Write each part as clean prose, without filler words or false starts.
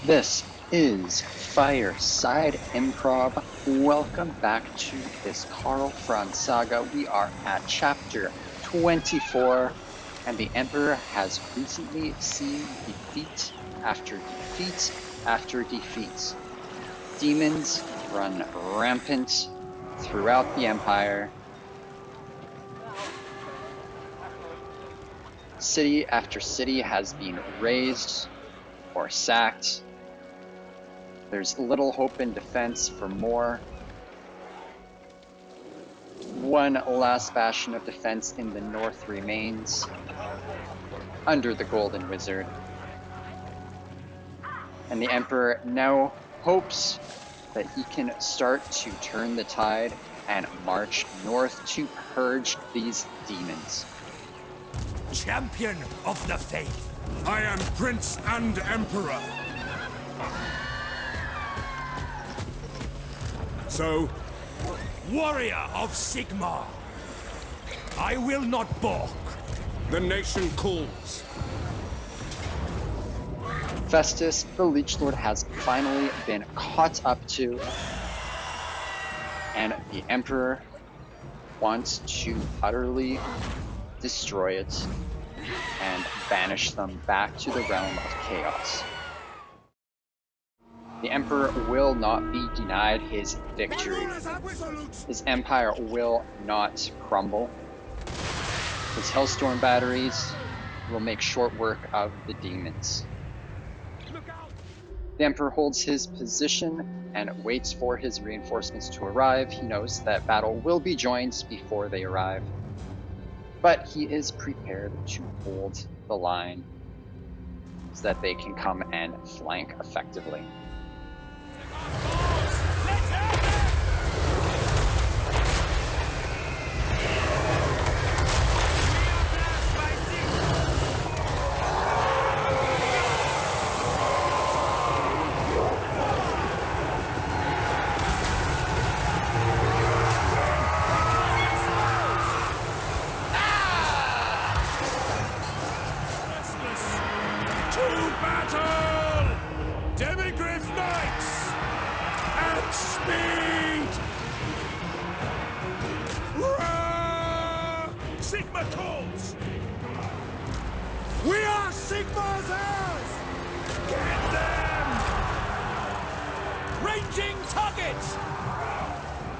This is Fireside Improv. Welcome back to this Karl Franz saga. We are at chapter 24, and the Emperor has recently seen defeat after defeat after defeat. Demons run rampant throughout the Empire. City after city has been razed or sacked. There's little hope in defense for more. One last bastion of defense in the north remains, under the Golden Wizard. And the Emperor now hopes that he can start to turn the tide and march north to purge these demons. Champion of the faith. I am Prince and Emperor. So, warrior of Sigmar, I will not balk. The nation calls. Festus, the Leech Lord, has finally been caught up to, and the Emperor wants to utterly destroy it and banish them back to the realm of chaos. The Emperor will not be denied his victory. His empire will not crumble. His Hellstorm batteries will make short work of the demons. The Emperor holds his position and waits for his reinforcements to arrive. He knows that battle will be joined before they arrive, but he is prepared to hold the line so that they can come and flank effectively.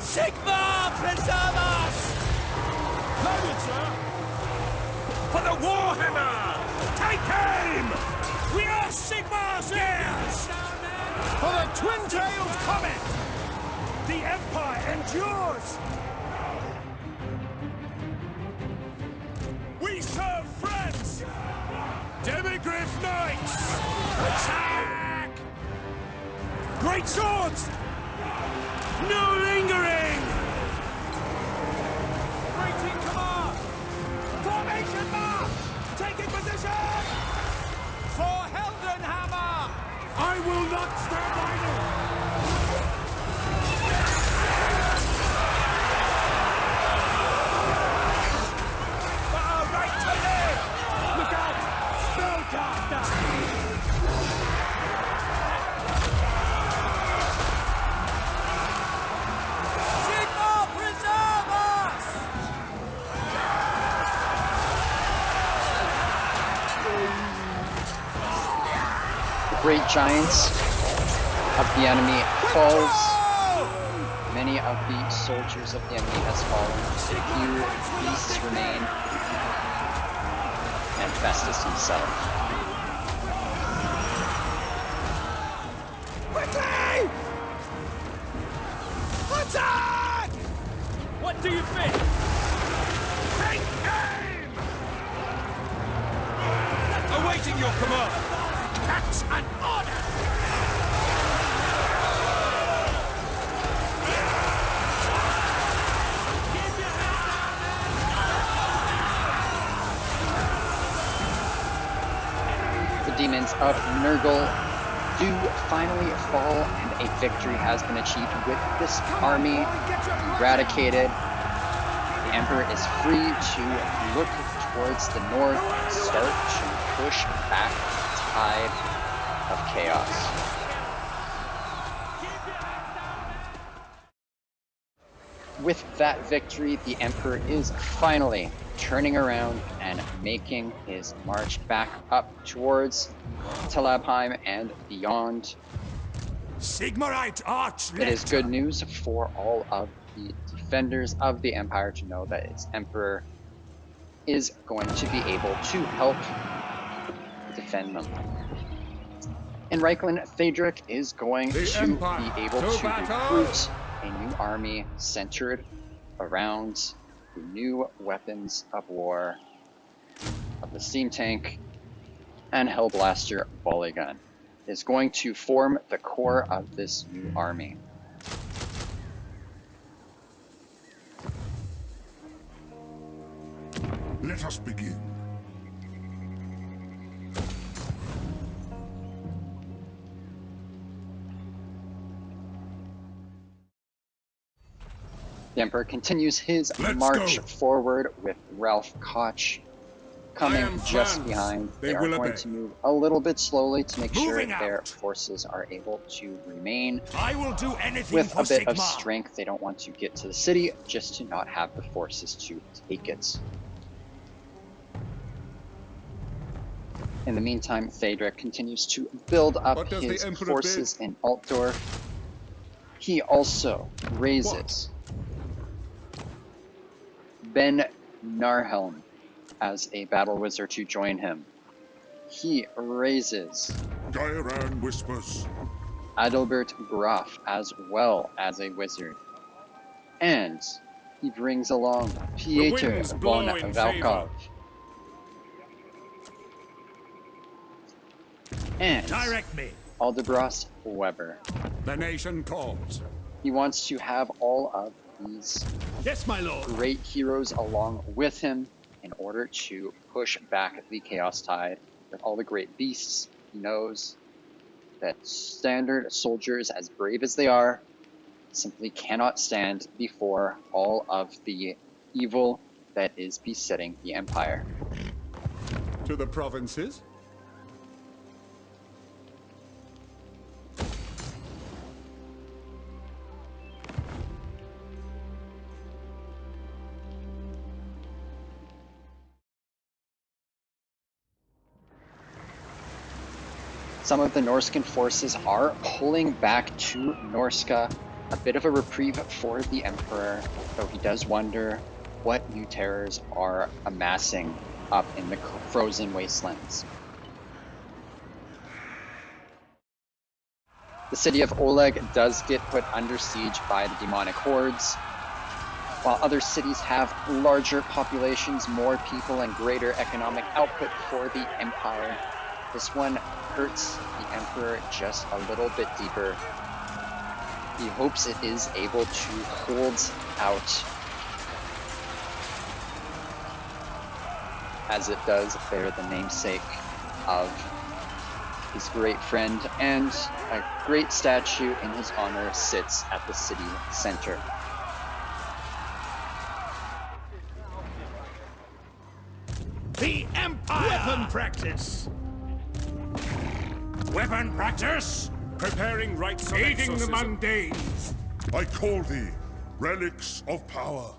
Sigmar, preserve us! Loaded, sir! For the Warhammer! Take aim! We are Sigmar's heirs! For the twin-tailed comet! The Empire endures! We serve friends! Demigryph Knights! Attack! Great swords! No lingering! Waiting command! Formation march! Taking position! For Heldenhammer! I will not stand idle! For our right to live! Look out! Spellcaster! Great giants of the enemy falls. Many of the soldiers of the enemy has fallen. A few beasts remain. And Festus himself. Quickly! Attack! What do you think? Take aim! Awaiting your command. That's an order! demons of Nurgle do finally fall, and a victory has been achieved with this army eradicated. The Emperor is free to look towards the north and start to push back the tide of chaos. With that victory, the Emperor is finally turning around and making his march back up towards Talabheim and beyond. Sigmarite Arch It is good news for all of the defenders of the Empire to know that its Emperor is going to be able to help defend them. In Reichland, Theodric is going to be able to recruit a new army centered around the new weapons of war of the steam tank and Hellblaster volley gun. Is going to form the core of this new army. Let us begin. The Emperor continues his march forward with Ralph Koch coming just behind. They are going to move a little bit slowly to make sure their forces are able to remain with a bit of strength. They don't want to get to the city just to not have the forces to take it. In the meantime, Theodric continues to build up his forces in Altdorf. He also raises Ben Narhelm as a battle wizard to join him. He raises Gairan whispers Adalbert Graf as well as a wizard. And he brings along Pieter von Valkov. And Aldebras Weber. The nation calls. He wants to have all of these great heroes along with him in order to push back the Chaos Tide with all the great beasts. He knows that standard soldiers, as brave as they are, simply cannot stand before all of the evil that is besetting the Empire. To the provinces? Some of the Norscan forces are pulling back to Norska, a bit of a reprieve for the Emperor, though he does wonder what new terrors are amassing up in the frozen wastelands. The city of Oleg does get put under siege by the demonic hordes. While other cities have larger populations, more people, and greater economic output for the Empire, this one hurts the Emperor just a little bit deeper. He hopes it is able to hold out, as it does bear the namesake of his great friend, and a great statue in his honor sits at the city center. The Empire! Weapon practice! Weapon practice? Preparing rites of aiding the mundanes. I call thee relics of power.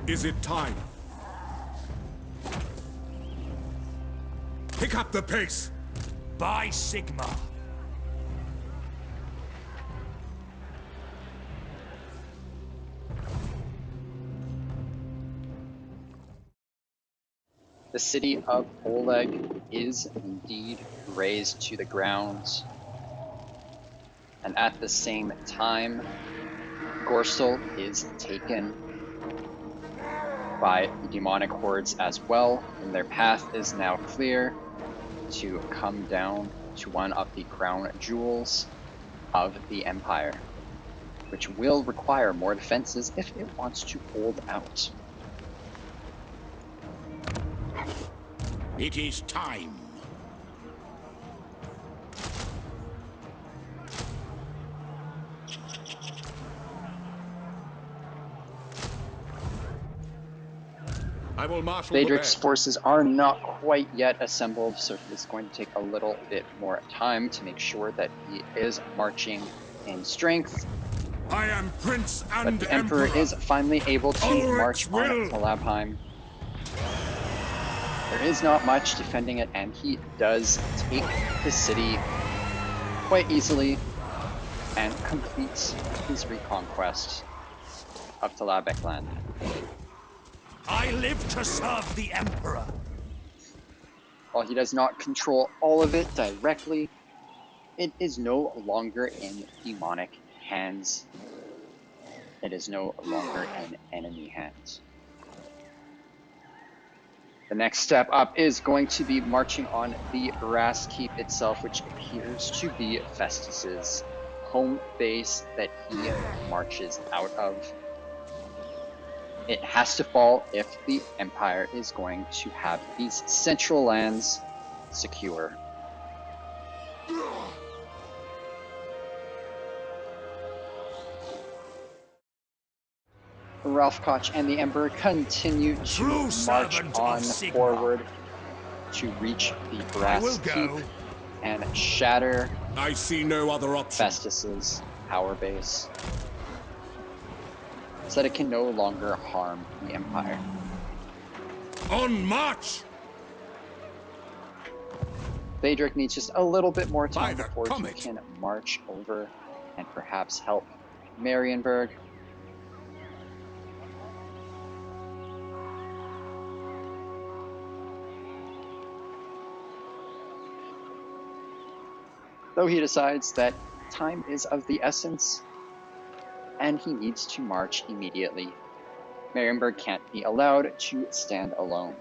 Is it time? Pick up the pace! By Sigma! The city of Oleg is indeed razed to the ground. And at the same time, Gorsel is taken by the demonic hordes as well, and their path is now clear to come down to one of the crown jewels of the Empire, which will require more defenses if it wants to hold out. It is time. I will marshal the Theodric's band. forces are not quite yet assembled, so it is going to take a little bit more time to make sure that he is marching in strength. I am Prince and But the Emperor is finally able to Ulrich's march on will. to Labheim. There is not much defending it, and he does take the city quite easily and completes his reconquest of Talabekland. I live to serve the Emperor. While he does not control all of it directly, it is no longer in demonic hands. It is no longer in enemy hands. The next step up is going to be marching on the Brass Keep itself, which appears to be Festus's home base that he marches out of. It has to fall if the Empire is going to have these central lands secure. Ralph Koch and the Emperor continue to march on forward to reach the Brass Keep and shatter I see no other option. Festus's power base, so that it can no longer harm the Empire. On march! Theodric needs just a little bit more time By the before comet. he can march over and perhaps help Marienburg. Though he decides that time is of the essence, and he needs to march immediately. Marienburg can't be allowed to stand alone.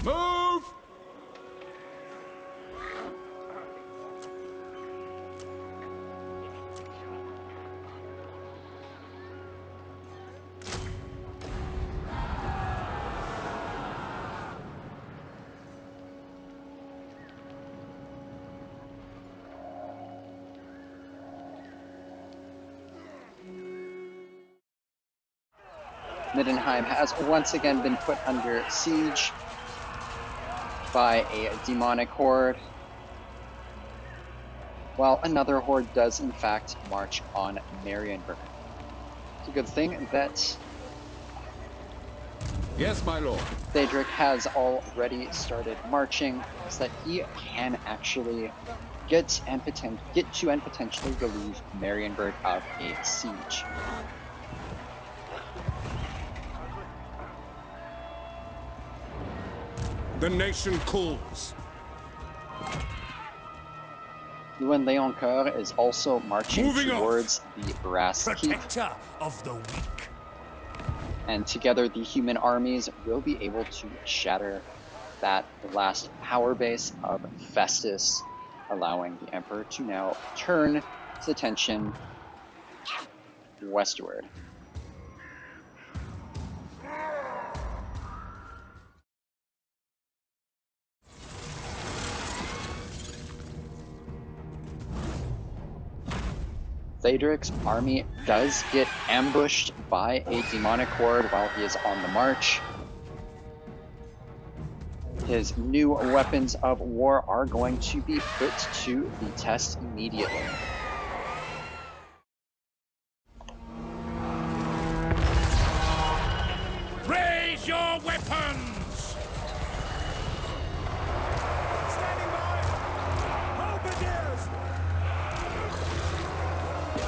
Move! Middenheim has once again been put under siege by a demonic horde, while another horde does in fact march on Marienburg. It's a good thing that Yes, my lord. Theodric has already started marching, so that he can actually get to and potentially relieve Marienburg of a siege. The nation calls. Lewin Leoncoeur is also marching Moving towards the Brass Keep, Protector of the weak. and together the human armies will be able to shatter that last power base of Festus, allowing the Emperor to now turn his attention westward. Theodric's army does get ambushed by a demonic horde while he is on the march. His new weapons of war are going to be put to the test immediately. Raise your weapons! Standing by! Halberdiers!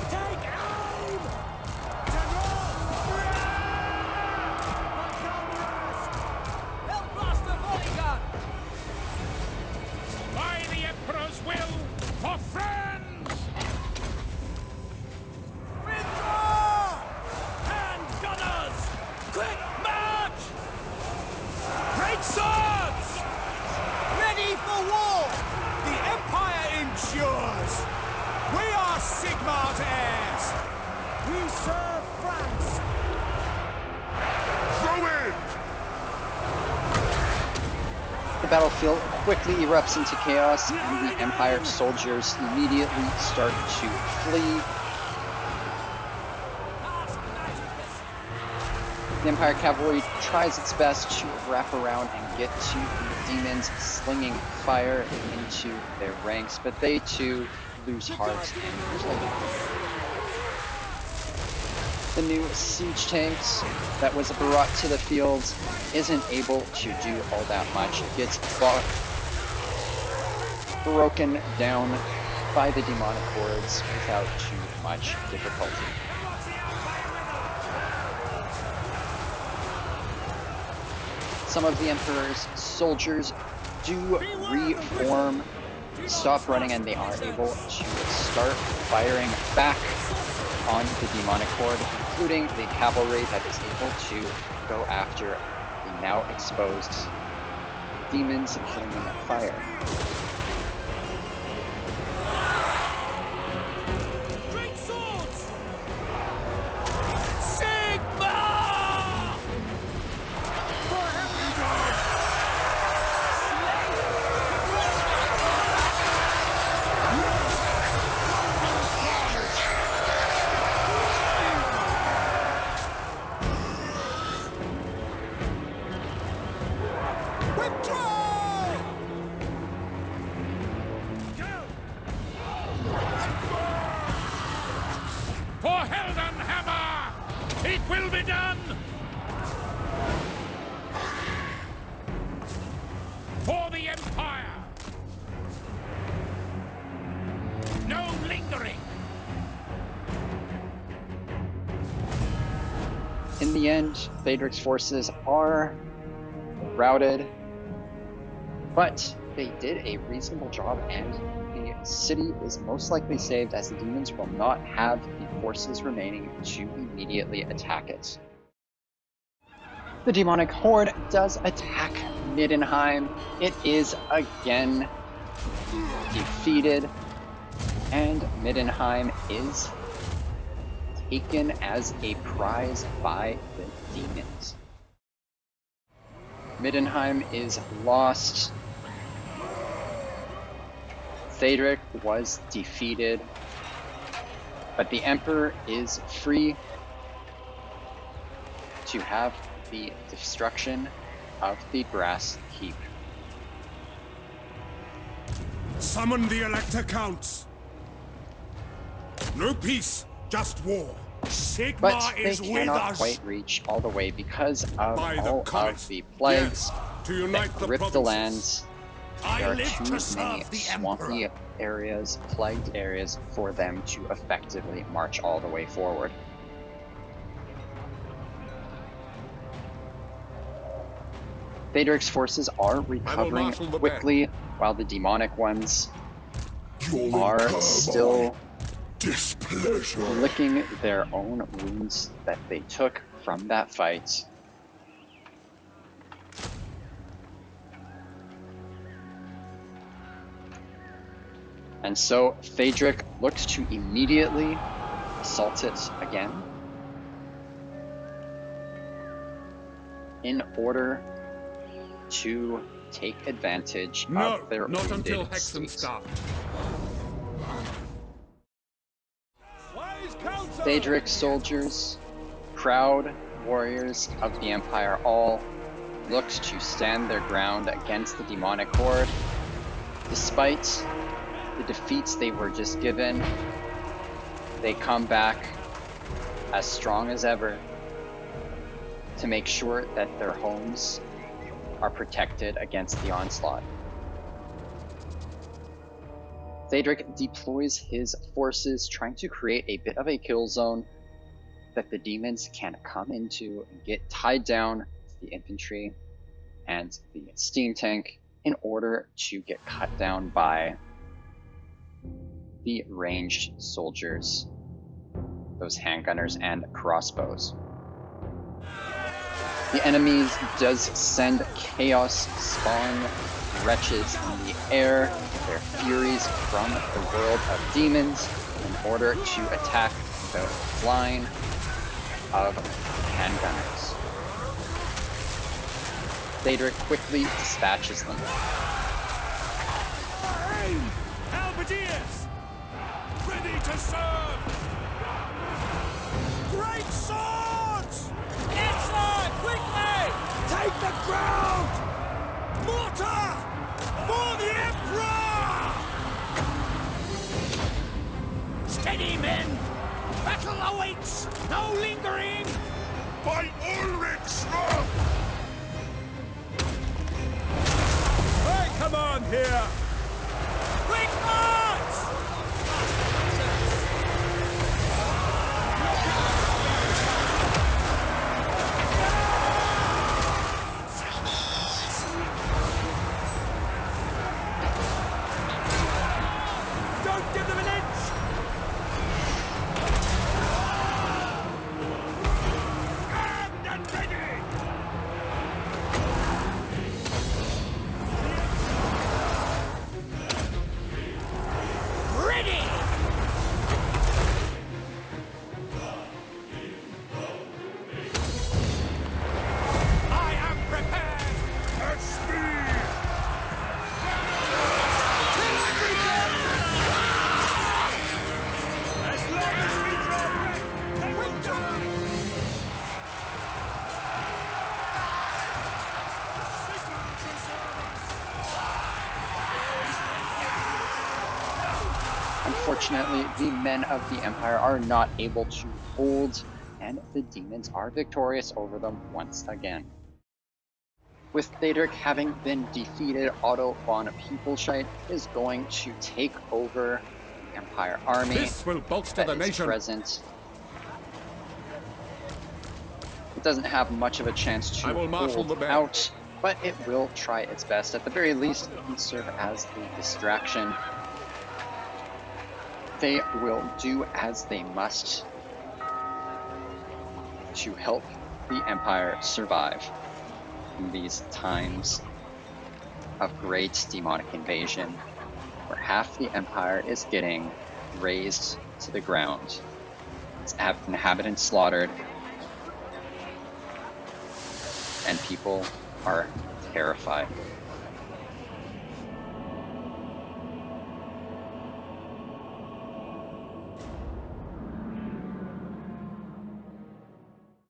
Take aim! General! battlefield quickly erupts into chaos, and the Empire soldiers immediately start to flee. The Empire cavalry tries its best to wrap around and get to the demons, slinging fire into their ranks, but they too lose heart and flee. The new siege tanks that was brought to the field isn't able to do all that much. It gets broken down by the demonic hordes without too much difficulty. Some of the Emperor's soldiers do reform, stop running, and they are able to start firing back on the demonic horde, including the cavalry that is able to go after the now exposed demons flinging fire. Great swords! Sigma! For Heldenhammer! It will be done! For the Empire! No lingering! In the end, Theodric's forces are routed, but they did a reasonable job, and the city is most likely saved, as the demons will not have the forces remaining to immediately attack it. The demonic horde does attack Middenheim. It is again defeated, and Middenheim is taken as a prize by the demons. Middenheim is lost. Theodric was defeated, but the Emperor is free to have the destruction of the brass keep. Summon the Elector Counts! No peace, just war. Sigma But they is with cannot us! quite reach all the way because of By the all comet. of the plagues Yes, to unite that the grip the provinces. lands. I There are live too to many serve the swampy Emperor. areas, plagued areas, for them to effectively march all the way forward. Theodric's forces are recovering marshal the quickly, while the demonic ones You'll are incur still displeasure. licking their own wounds that they took from that fight. And so Theodric looks to immediately assault it again in order to take advantage of their not wounded until Hexen state. start. Theodric's soldiers, proud warriors of the Empire, all looked to stand their ground against the demonic horde. Despite the defeats they were just given, they come back as strong as ever to make sure that their homes are protected against the onslaught. Theodric deploys his forces, trying to create a bit of a kill zone that the demons can come into and get tied down to the infantry and the steam tank in order to get cut down by the ranged soldiers, those handgunners and crossbows. The enemy does send chaos spawn wretches in the air, their furies from the world of demons, in order to attack the line of handgunners. Theodric quickly dispatches them. Halberdiers! Ready to serve! Great swords! Inside, quickly! Take the ground! Mortar! For the Emperor! Steady, men! Battle awaits! No lingering! By Ulrich's wrath! Hey, come on here! Quick march! Don't give them an inch! Armed and ready! Ready! I am prepared! At speed! As long as we draw breath, they will die! Unfortunately, the men of the Empire are not able to hold, and the demons are victorious over them once again. With Theodric having been defeated, Otto von Peoplescheid is going to take over the Empire army This will bolster the that is nation. present. It doesn't have much of a chance to I will marshal hold the band. out, but it will try its best. At the very least, it can serve as a distraction. They will do as they must to help the Empire survive in these times of great demonic invasion, where half the Empire is getting razed to the ground, its inhabitants slaughtered, and people are terrified.